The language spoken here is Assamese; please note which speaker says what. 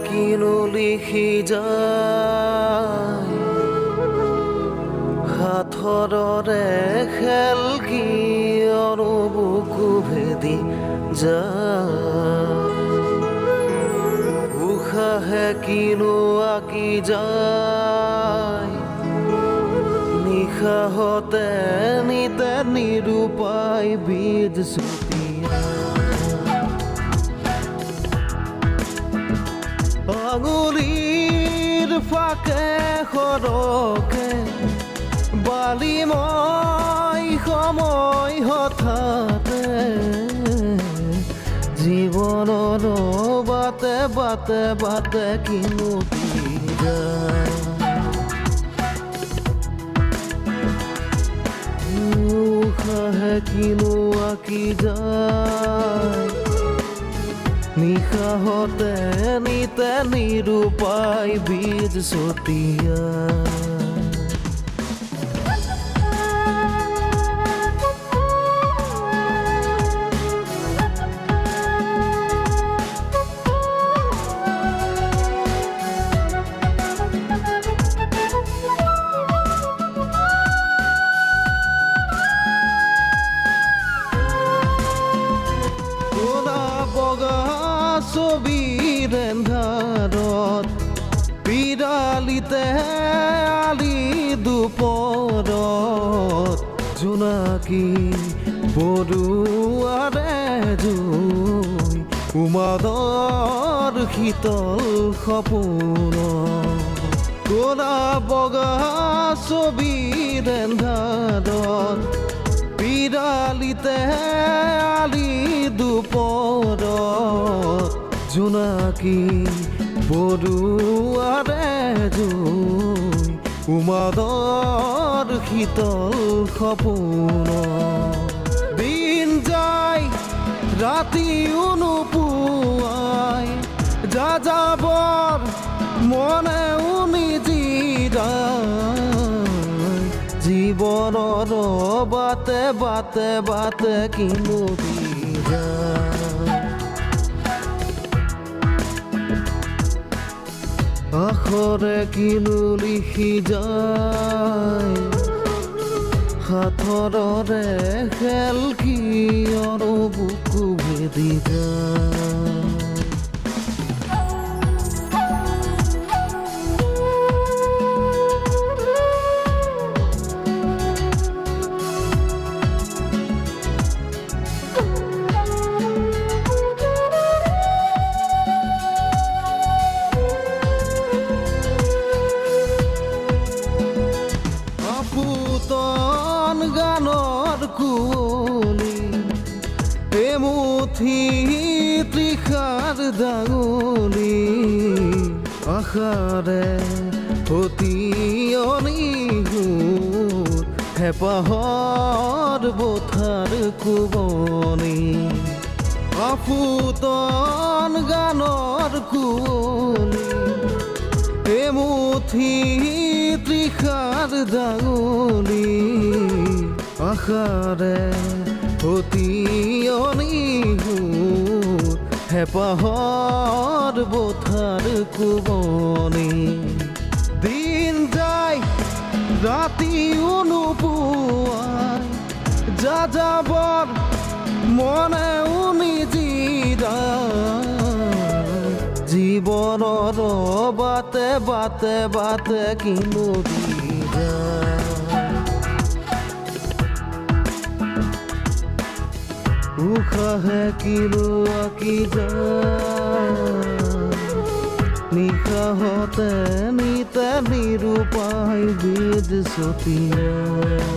Speaker 1: কিনো লিখি যায় হাতৰে খেল কি অনুবুকু ভেদি যায় উশাহে কিনো আঁকি যায় নিশাহতে নিতে নিৰূপায় বীজ ছটিয়াই আঙুলিৰ ফাকে সৰকে বালিময় সময় হঠাতে জীৱনৰ বাটে বাটে বাটে কিনো যায় উশাহে কিনো আঁকি যায় নিশাহতে নিতে নিৰূপায় বীজ ছটিয়াই ছবিৰ এন্ধাৰত পিৰালিতে আলি দুপৰত জোনাকী বৰুৱাৰে জুই উমাদৰ শীতল সপোন ক'লা বগা ছবিৰ এন্ধাৰত পিৰালিতে আলি দুপৰত জোনাকী বৰুৱাৰে জুই উমাদৰ শীতল সপোন দিন যায় ৰাতিও নোপোৱাই যাযাবৰ মনেও নিজিৰাই জীৱনৰ বাটে বাটে বাটে কিনো আখৰে কিনো লিখি যায় হাতৰে খেল কি বুকু ভেদি যায় গানৰ কুঁৱলী এমুঠি তৃষাৰ দাঙুলি আশাৰে অতিয়নি হেঁপাহৰ বঠাৰ কোবনি আফুটন গানৰ কুঁৱলী এমুঠি তৃষাৰ দাঙুলি আশাৰে অতিয়নি হেঁপাহৰ বঠাৰ কোবনি দিন যায় ৰাতিও নোপোৱাই যাযাবৰ মনেও নিজিৰাই জীৱনৰ বাটে বাটে বাটে কিনো উশাহে কিনো আঁকি যায় নিশাহতে নিতে নিৰূপায় বীজ ছটিয়াই